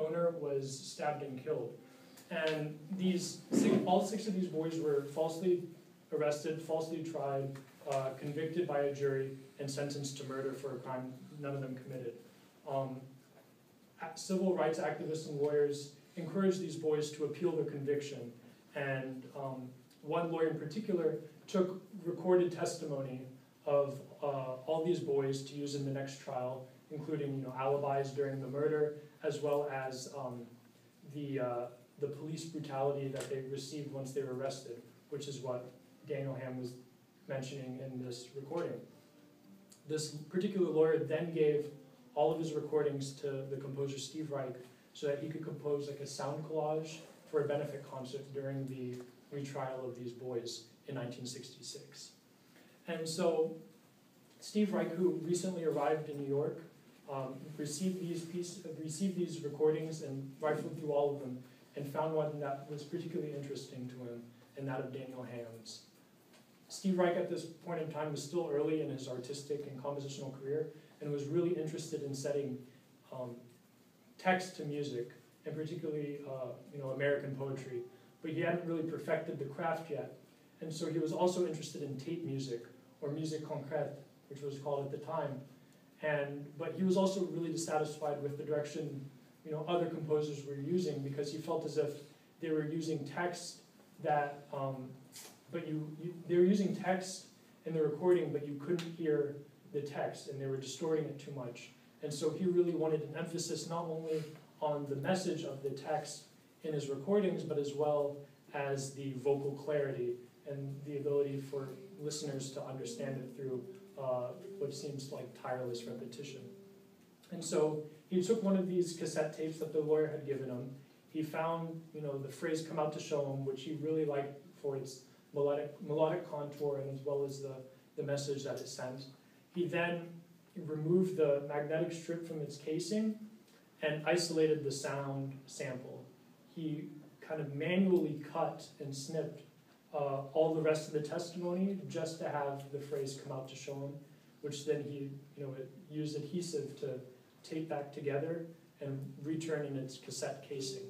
owner was stabbed and killed. And all 6 of these boys were falsely arrested, falsely tried, convicted by a jury, and sentenced to murder for a crime none of them committed. Civil rights activists and lawyers encouraged these boys to appeal their conviction, and one lawyer in particular took recorded testimony of all these boys to use in the next trial, including alibis during the murder, as well as the police brutality that they received once they were arrested, which is what Daniel Ham was mentioning in this recording. This particular lawyer then gave all of his recordings to the composer Steve Reich so that he could compose like a sound collage for a benefit concert during the retrial of these boys in 1966. And so Steve Reich, who recently arrived in New York, received these recordings and rifled through all of them and found one that was particularly interesting to him, and that of Daniel Ham's. Steve Reich at this point in time was still early in his artistic and compositional career and was really interested in setting text to music, and particularly American poetry, but he hadn't really perfected the craft yet. And so he was also interested in tape music, or musique concrète, which was called at the time. But he was also really dissatisfied with the direction other composers were using, because he felt as if they were using text that, they were using text in the recording, but you couldn't hear the text, and they were distorting it too much. And so he really wanted an emphasis not only on the message of the text in his recordings, but as well as the vocal clarity and the ability for listeners to understand it through what seems like tireless repetition. And so he took one of these cassette tapes that the lawyer had given him. He found, the phrase "come out to show him," which he really liked for its melodic contour and as well as the message that it sent. He then removed the magnetic strip from its casing and isolated the sound sample. He kind of manually cut and snipped all the rest of the testimony just to have the phrase "come out to show him," which then he used adhesive to tape back together and return in its cassette casing.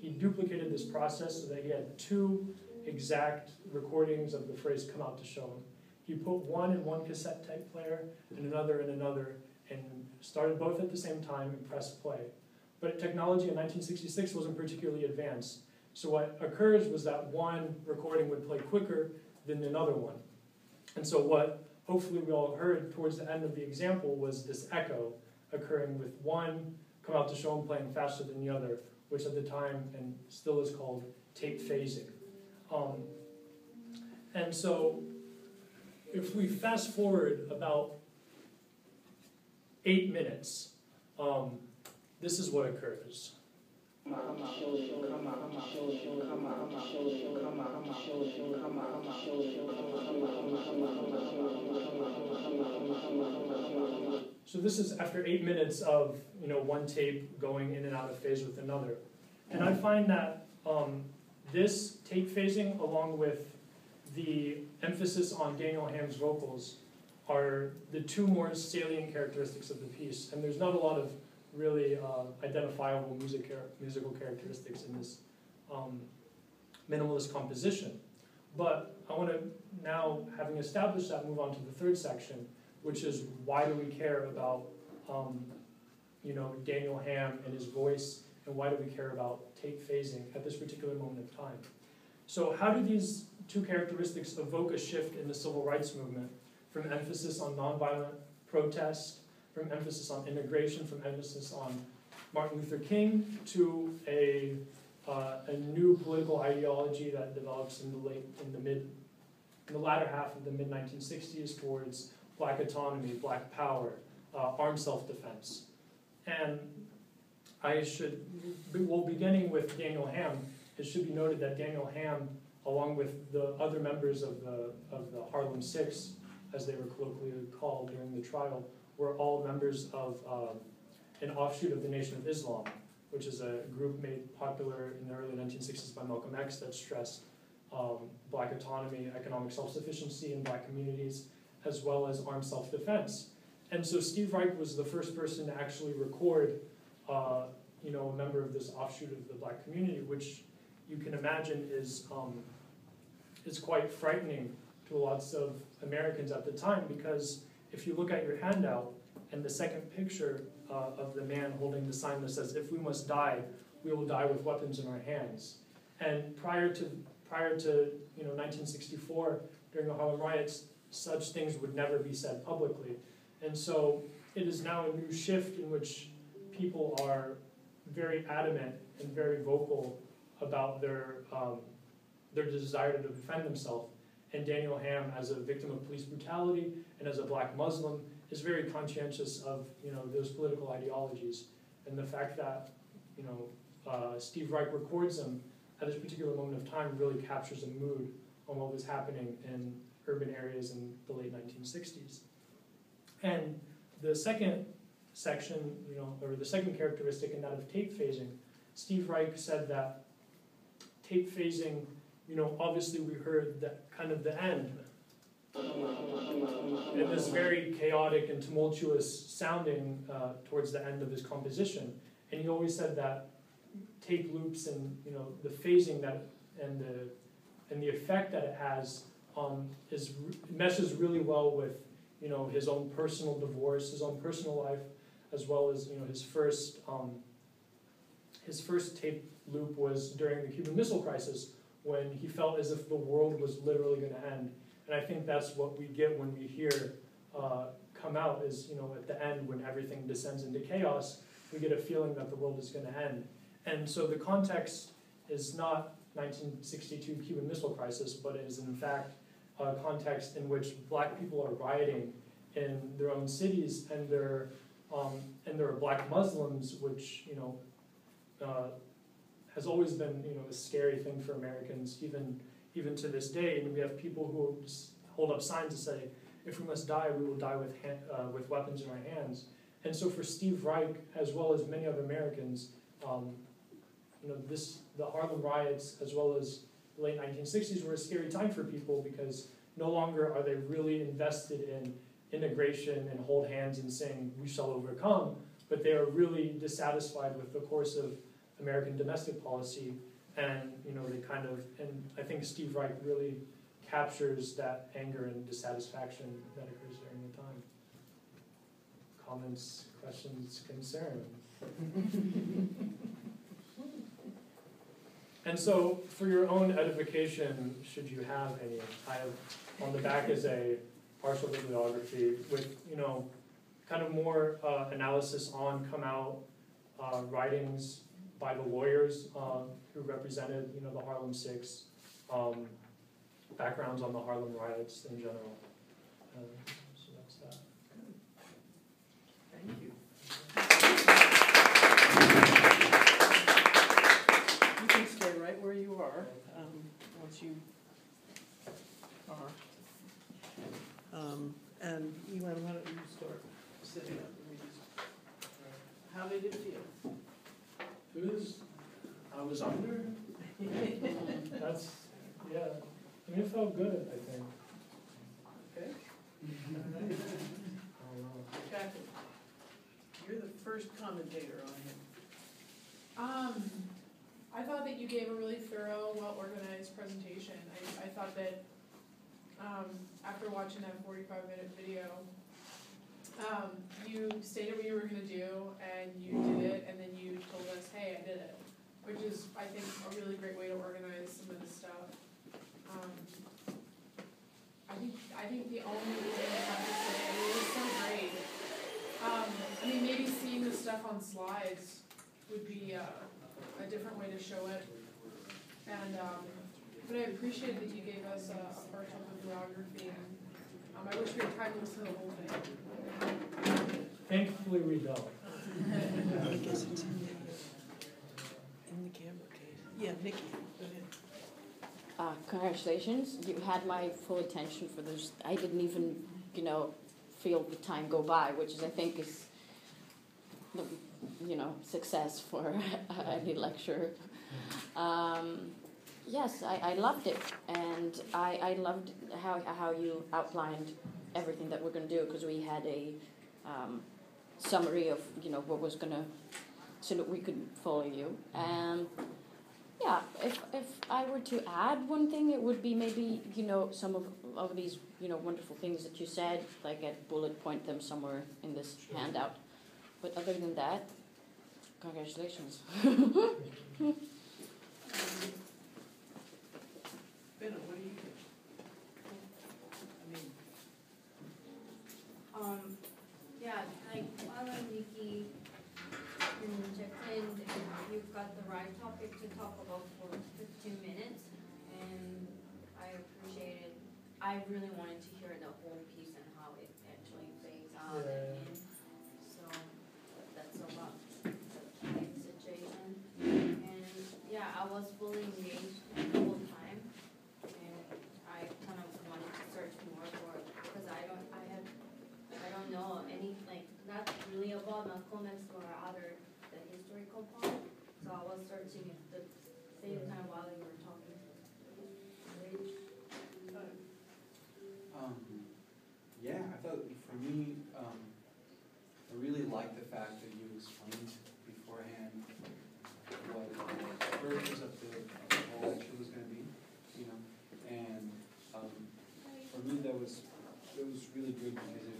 He duplicated this process so that he had 2 exact recordings of the phrase "come out to show him." He put one in one cassette tape player and another in another, and started both at the same time and pressed play. But technology in 1966 wasn't particularly advanced. So what occurs was that one recording would play quicker than another one. And so what hopefully we all heard towards the end of the example was this echo occurring with one "come out to show him" playing faster than the other, which at the time and still is called tape phasing. And so if we fast forward about 8 minutes, this is what occurs. So this is after 8 minutes of one tape going in and out of phase with another. And I find that this tape phasing, along with the emphasis on Daniel Ham's vocals, are the 2 more salient characteristics of the piece. And there's not a lot of really identifiable musical characteristics in this minimalist composition. But I want to now, having established that, move on to the 3rd section, which is why do we care about Daniel Ham and his voice, and why do we care about tape phasing at this particular moment of time? So how do these 2 characteristics evoke a shift in the civil rights movement, from emphasis on nonviolent protest, from emphasis on immigration, from emphasis on Martin Luther King, to a new political ideology that develops in the latter half of the mid-1960s towards Black autonomy, Black power, armed self-defense. And beginning with Daniel Ham, it should be noted that Daniel Ham, along with the other members of the Harlem Six, as they were colloquially called during the trial, were all members of an offshoot of the Nation of Islam, which is a group made popular in the early 1960s by Malcolm X that stressed Black autonomy, economic self-sufficiency in Black communities, as well as armed self-defense. And so Steve Reich was the first person to actually record a member of this offshoot of the black community, which you can imagine is quite frightening to lots of Americans at the time, because if you look at your handout and the second picture of the man holding the sign that says, "If we must die, we will die with weapons in our hands." And prior to 1964, during the Harlem riots, such things would never be said publicly. And so it is now a new shift in which people are very adamant and very vocal about their desire to defend themselves. And Daniel Hamm, as a victim of police brutality and as a black Muslim, is very conscientious of those political ideologies. And the fact that Steve Reich records them at this particular moment of time really captures a mood on what was happening in urban areas in the late 1960s. And the second section, or the second characteristic in that of tape phasing, Steve Reich said that tape phasing, obviously we heard that kind of the end. And this very chaotic and tumultuous sounding towards the end of his composition. And he always said that tape loops and the phasing that and the effect that it has meshes really well with his own personal divorce, his own personal life, as well as his first tape loop was during the Cuban Missile Crisis, when he felt as if the world was literally going to end. And I think that's what we get when we hear Come Out, is at the end, when everything descends into chaos, we get a feeling that the world is going to end. And so the context is not 1962 Cuban Missile Crisis, but it is in fact a context in which black people are rioting in their own cities, and there are black Muslims, which has always been a scary thing for Americans, even to this day. And we have people who just hold up signs to say, "If we must die, we will die with weapons in our hands." And so for Steve Reich, as well as many other Americans, the Harlem riots, as well as the late 1960s, were a scary time for people, because no longer are they really invested in integration and hold hands and saying, "We shall overcome," but they are really dissatisfied with the course of American domestic policy, and and I think Steve Reich really captures that anger and dissatisfaction that occurs during the time. Comments, questions, concerns? And so, for your own edification, should you have any, I have on the back is a partial bibliography with kind of more analysis on Come Out, writings by the lawyers who represented the Harlem Six, backgrounds on the Harlem riots in general. So that's that. Thank you. You can stay right where you are once you are. And Ewan, why don't you start sitting up? How did it feel? I was under. That's, yeah. I mean, it felt good, I think. Okay. I don't know. Kathy, you're the first commentator on him. I thought that you gave a really thorough, well-organized presentation. I thought that after watching that 45-minute video, you stated what you were going to do, and you did it, and then you told us, "Hey, I did it," which is, I think, a really great way to organize some of this stuff. I think the only thing I have to say, it was so great. I mean, maybe seeing the stuff on slides would be a different way to show it. And but I appreciate that you gave us a partial bibliography. And I wish we had time to listen to the whole thing. Thankfully, we don't. I guess it's in the camera case. Yeah, Nikki, go ahead. Congratulations, you had my full attention for this. I didn't even, feel the time go by, which is, I think, is, success for any lecture. Yes, I loved it, and I loved how you outlined everything that we're going to do, because we had a summary of, what was going to so that we could follow you. And yeah, if I were to add one thing, it would be maybe, some of these, wonderful things that you said, like I'd bullet point them somewhere in this handout. But other than that, congratulations. Benno, what do you think? I mean, Yeah, like Paula and Nikki checked in, you've got the right topic to talk about for 15 minutes, and I appreciate it. I really wanted to hear the whole piece and how it actually plays out, and so that's about the situation. And yeah, I was fully engaged the whole time, and I kind of wanted to search more for it, because I don't know any, like, not really about Malcolm's or other, the historical part, so I was searching at the same time while you were talking. Yeah, I thought for me, I really liked the fact that you explained beforehand what the purpose of the whole lecture was going to be, and for me that was really good because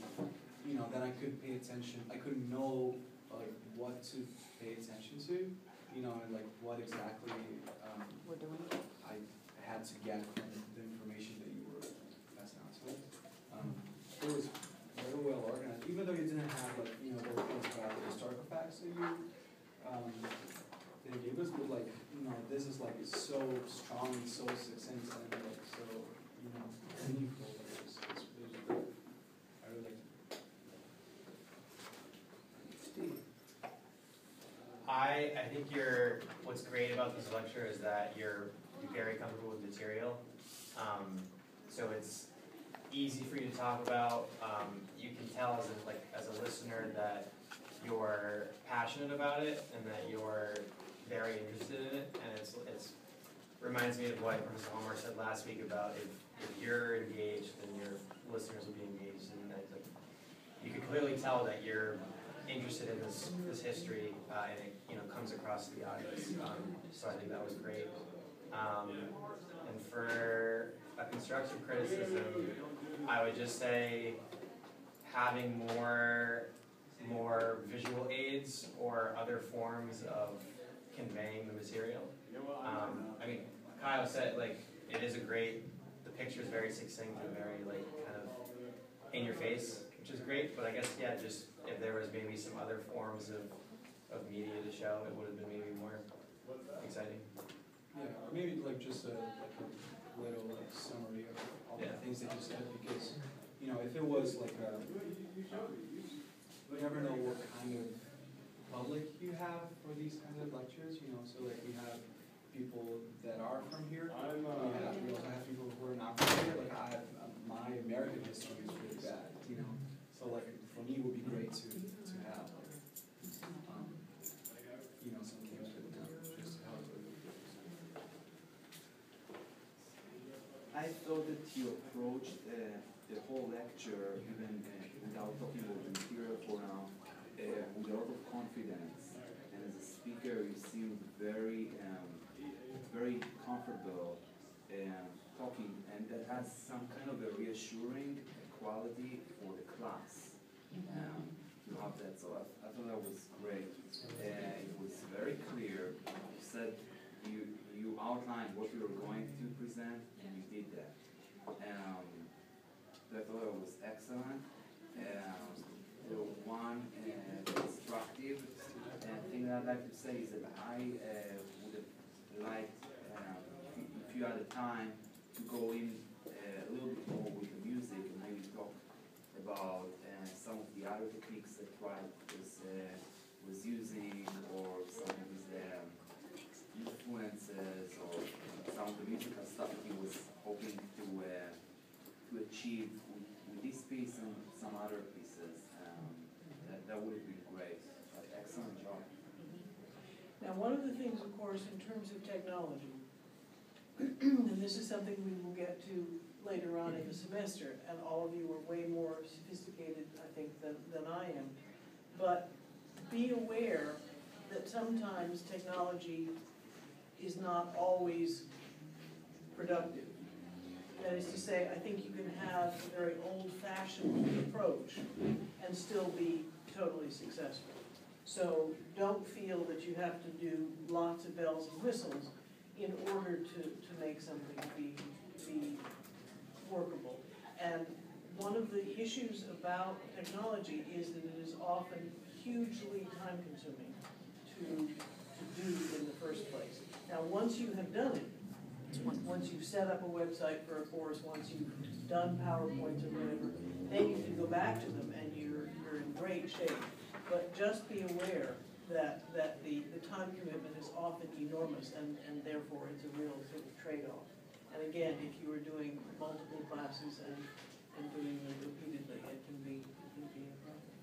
then I could pay attention. I couldn't know like what to pay attention to, and like what exactly We're doing. I had to get from the information that you were passing out to me. It was very well organized, even though you didn't have like the historical facts that you gave us, but like this is like so strong and so succinct and like so meaningful. It's great. I really liked it. Steve. I think what's great about this lecture is that you're very comfortable with material. So it's easy for you to talk about. You can tell as a listener that you're passionate about it and that you're very interested in it. And it's reminds me of what Mr. Homer said last week about if you're engaged, then your listeners will be engaged. And you can clearly tell that you're interested in this history, and it comes across to the audience. So I think that was great. And for a constructive criticism, I would just say having more visual aids or other forms of conveying the material. Kyle said it is the picture is very succinct and very kind of in your face, which is great. But I guess just if there was maybe some other forms of media to show, it would have been maybe more exciting. Yeah, or maybe just a little summary of all the things that you said, because if it was you never know what kind of public you have for these kinds of lectures. So we have people that are from here. We also have people who are not from here. My American history is really bad. So for me, it would be great to have some things written down, just how it would be. I thought that you approached the whole lecture, even without talking about the material for now, with a lot of confidence. And as a speaker, you seem very comfortable talking, and that has some kind of a reassuring quality for the class. You have that, so I thought that was great. It was very clear. You said you outlined what you were going to present, and you did that. I thought it was excellent. The one constructive thing that I'd like to say is that I would have liked, if you had the time, to go in a little bit more with the music and maybe talk about some of the other techniques that Wright was using, or some of his influences, or some of the musical stuff that he was hoping to achieve with this piece and some other pieces. That would have been great. Excellent job. Now, one of the things, of course, in terms of technology, and this is something we will get to later on in the semester, and all of you are way more sophisticated, I think, than I am, but be aware that sometimes technology is not always productive. That is to say, I think you can have a very old-fashioned approach and still be totally successful. So don't feel that you have to do lots of bells and whistles in order to make something be workable. And one of the issues about technology is that it is often hugely time-consuming to do in the first place. Now, once you have done it, once you've set up a website for a course, once you've done PowerPoints or whatever, then you can go back to them and you're in great shape. But just be aware that the time commitment is often enormous and therefore it's a real sort of trade-off. And again, if you are doing multiple classes and doing them repeatedly, it can be a problem.